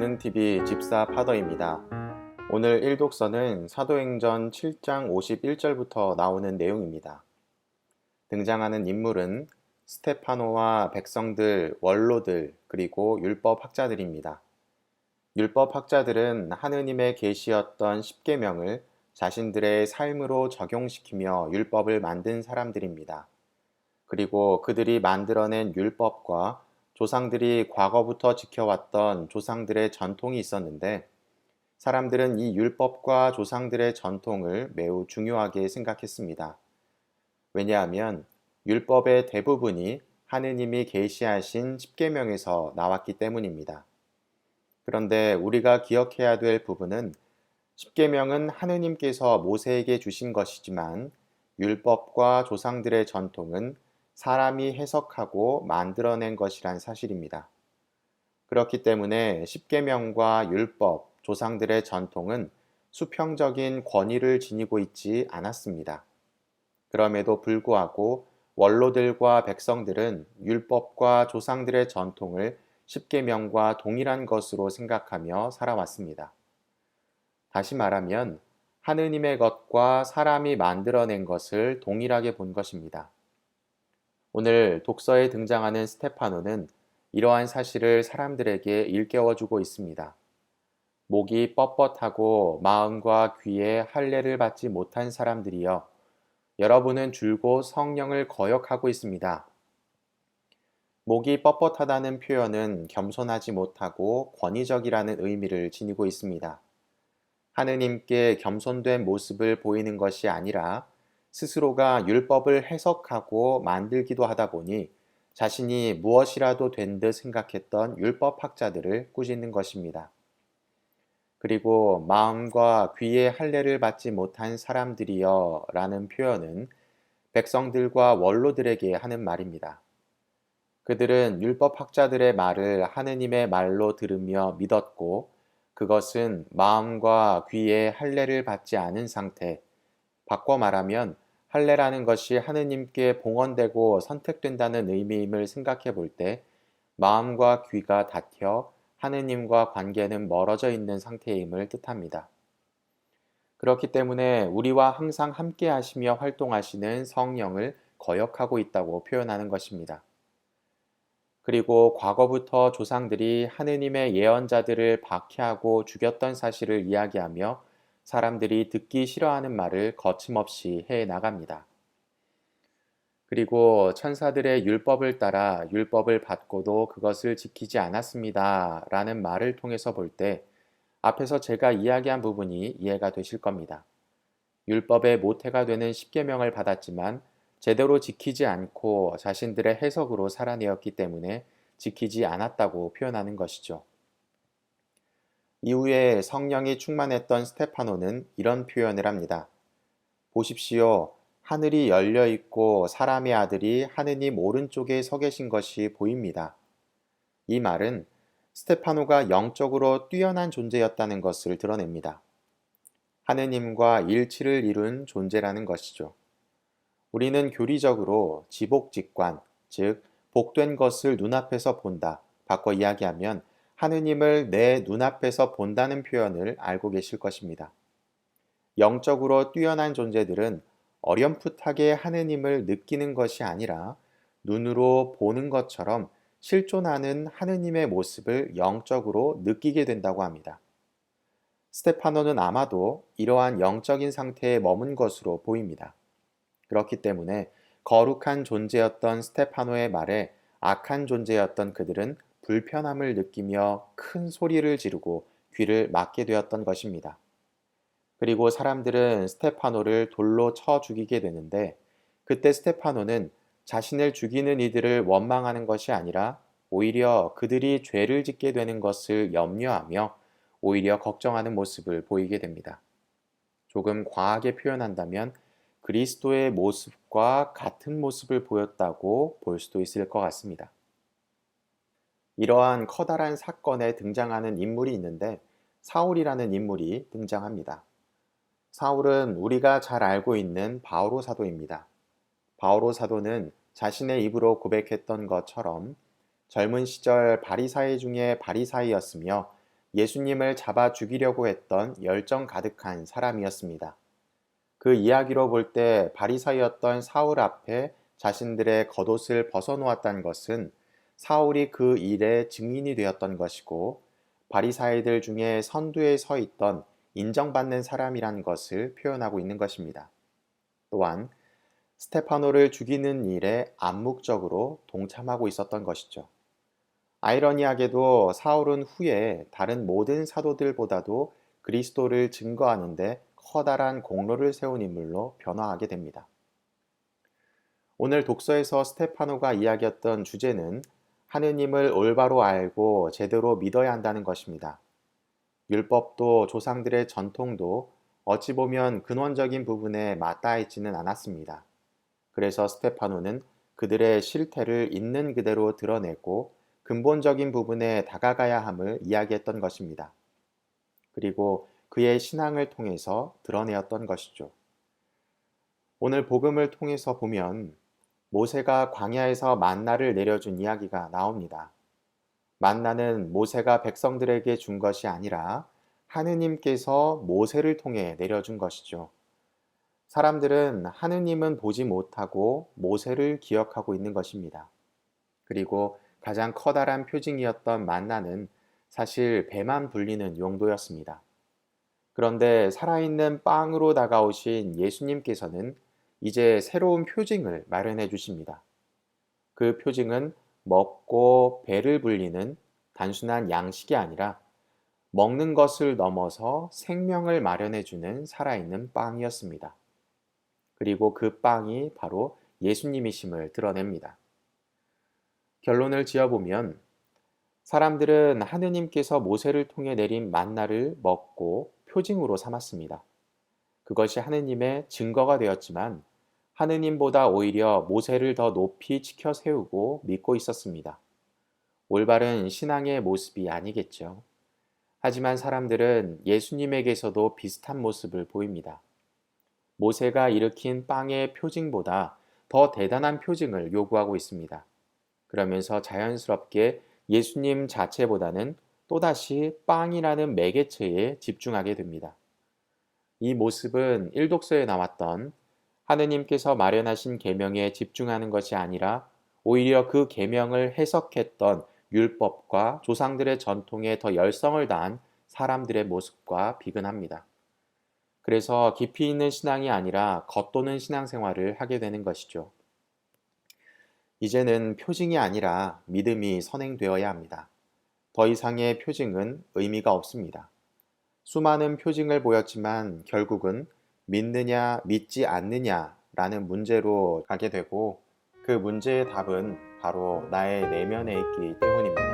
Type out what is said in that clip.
듣는 TV 집사 파더입니다. 오늘 일독서는 사도행전 7장 51절부터 나오는 내용입니다. 등장하는 인물은 스테파노와 백성들, 원로들, 그리고 율법학자들입니다. 율법학자들은 하느님의 계시였던 십계명을 자신들의 삶으로 적용시키며 율법을 만든 사람들입니다. 그리고 그들이 만들어낸 율법과 조상들이 과거부터 지켜왔던 조상들의 전통이 있었는데, 사람들은 이 율법과 조상들의 전통을 매우 중요하게 생각했습니다. 왜냐하면 율법의 대부분이 하느님이 계시하신 십계명에서 나왔기 때문입니다. 그런데 우리가 기억해야 될 부분은, 십계명은 하느님께서 모세에게 주신 것이지만 율법과 조상들의 전통은 사람이 해석하고 만들어낸 것이란 사실입니다. 그렇기 때문에 십계명과 율법, 조상들의 전통은 수평적인 권위를 지니고 있지 않았습니다. 그럼에도 불구하고 원로들과 백성들은 율법과 조상들의 전통을 십계명과 동일한 것으로 생각하며 살아왔습니다. 다시 말하면 하느님의 것과 사람이 만들어낸 것을 동일하게 본 것입니다. 오늘 독서에 등장하는 스테파노는 이러한 사실을 사람들에게 일깨워주고 있습니다. 목이 뻣뻣하고 마음과 귀에 할례를 받지 못한 사람들이여, 여러분은 줄곧 성령을 거역하고 있습니다. 목이 뻣뻣하다는 표현은 겸손하지 못하고 권위적이라는 의미를 지니고 있습니다. 하느님께 겸손된 모습을 보이는 것이 아니라 스스로가 율법을 해석하고 만들기도 하다 보니 자신이 무엇이라도 된 듯 생각했던 율법학자들을 꾸짖는 것입니다. 그리고 마음과 귀의 할례를 받지 못한 사람들이여 라는 표현은 백성들과 원로들에게 하는 말입니다. 그들은 율법학자들의 말을 하느님의 말로 들으며 믿었고, 그것은 마음과 귀의 할례를 받지 않은 상태, 바꿔 말하면 할례라는 것이 하느님께 봉헌되고 선택된다는 의미임을 생각해 볼 때 마음과 귀가 닫혀 하느님과 관계는 멀어져 있는 상태임을 뜻합니다. 그렇기 때문에 우리와 항상 함께 하시며 활동하시는 성령을 거역하고 있다고 표현하는 것입니다. 그리고 과거부터 조상들이 하느님의 예언자들을 박해하고 죽였던 사실을 이야기하며 사람들이 듣기 싫어하는 말을 거침없이 해 나갑니다. 그리고 천사들의 율법을 따라 율법을 받고도 그것을 지키지 않았습니다 라는 말을 통해서 볼 때 앞에서 제가 이야기한 부분이 이해가 되실 겁니다. 율법의 모태가 되는 십계명을 받았지만 제대로 지키지 않고 자신들의 해석으로 살아내었기 때문에 지키지 않았다고 표현하는 것이죠. 이후에 성령이 충만했던 스테파노는 이런 표현을 합니다. 보십시오. 하늘이 열려 있고 사람의 아들이 하느님 오른쪽에 서 계신 것이 보입니다. 이 말은 스테파노가 영적으로 뛰어난 존재였다는 것을 드러냅니다. 하느님과 일치를 이룬 존재라는 것이죠. 우리는 교리적으로 지복직관, 즉 복된 것을 눈앞에서 본다, 바꿔 이야기하면 하느님을 내 눈앞에서 본다는 표현을 알고 계실 것입니다. 영적으로 뛰어난 존재들은 어렴풋하게 하느님을 느끼는 것이 아니라 눈으로 보는 것처럼 실존하는 하느님의 모습을 영적으로 느끼게 된다고 합니다. 스테파노는 아마도 이러한 영적인 상태에 머문 것으로 보입니다. 그렇기 때문에 거룩한 존재였던 스테파노의 말에 악한 존재였던 그들은 불편함을 느끼며 큰 소리를 지르고 귀를 막게 되었던 것입니다. 그리고 사람들은 스테파노를 돌로 쳐 죽이게 되는데, 그때 스테파노는 자신을 죽이는 이들을 원망하는 것이 아니라 오히려 그들이 죄를 짓게 되는 것을 염려하며 오히려 걱정하는 모습을 보이게 됩니다. 조금 과하게 표현한다면 그리스도의 모습과 같은 모습을 보였다고 볼 수도 있을 것 같습니다. 이러한 커다란 사건에 등장하는 인물이 있는데 사울이라는 인물이 등장합니다. 사울은 우리가 잘 알고 있는 바오로 사도입니다. 바오로 사도는 자신의 입으로 고백했던 것처럼 젊은 시절 바리사이 중에 바리사이였으며 예수님을 잡아 죽이려고 했던 열정 가득한 사람이었습니다. 그 이야기로 볼 때 바리사이였던 사울 앞에 자신들의 겉옷을 벗어놓았다는 것은 사울이 그 일의 증인이 되었던 것이고, 바리사이들 중에 선두에 서 있던 인정받는 사람이란 것을 표현하고 있는 것입니다. 또한 스테파노를 죽이는 일에 암묵적으로 동참하고 있었던 것이죠. 아이러니하게도 사울은 후에 다른 모든 사도들보다도 그리스도를 증거하는데 커다란 공로를 세운 인물로 변화하게 됩니다. 오늘 독서에서 스테파노가 이야기했던 주제는 하느님을 올바로 알고 제대로 믿어야 한다는 것입니다. 율법도 조상들의 전통도 어찌 보면 근원적인 부분에 맞닿아 있지는 않았습니다. 그래서 스테파노는 그들의 실태를 있는 그대로 드러내고 근본적인 부분에 다가가야 함을 이야기했던 것입니다. 그리고 그의 신앙을 통해서 드러내었던 것이죠. 오늘 복음을 통해서 보면 모세가 광야에서 만나를 내려준 이야기가 나옵니다. 만나는 모세가 백성들에게 준 것이 아니라 하느님께서 모세를 통해 내려준 것이죠. 사람들은 하느님은 보지 못하고 모세를 기억하고 있는 것입니다. 그리고 가장 커다란 표징이었던 만나는 사실 배만 불리는 용도였습니다. 그런데 살아있는 빵으로 다가오신 예수님께서는 이제 새로운 표징을 마련해 주십니다. 그 표징은 먹고 배를 불리는 단순한 양식이 아니라 먹는 것을 넘어서 생명을 마련해 주는 살아있는 빵이었습니다. 그리고 그 빵이 바로 예수님이심을 드러냅니다. 결론을 지어보면 사람들은 하느님께서 모세를 통해 내린 만나를 먹고 표징으로 삼았습니다. 그것이 하느님의 증거가 되었지만 하느님보다 오히려 모세를 더 높이 치켜 세우고 믿고 있었습니다. 올바른 신앙의 모습이 아니겠죠. 하지만 사람들은 예수님에게서도 비슷한 모습을 보입니다. 모세가 일으킨 빵의 표징보다 더 대단한 표징을 요구하고 있습니다. 그러면서 자연스럽게 예수님 자체보다는 또다시 빵이라는 매개체에 집중하게 됩니다. 이 모습은 일독서에 나왔던 하느님께서 마련하신 계명에 집중하는 것이 아니라 오히려 그 계명을 해석했던 율법과 조상들의 전통에 더 열성을 다한 사람들의 모습과 비근합니다. 그래서 깊이 있는 신앙이 아니라 겉도는 신앙생활을 하게 되는 것이죠. 이제는 표징이 아니라 믿음이 선행되어야 합니다. 더 이상의 표징은 의미가 없습니다. 수많은 표징을 보였지만 결국은 믿느냐 믿지 않느냐라는 문제로 가게 되고, 그 문제의 답은 바로 나의 내면에 있기 때문입니다.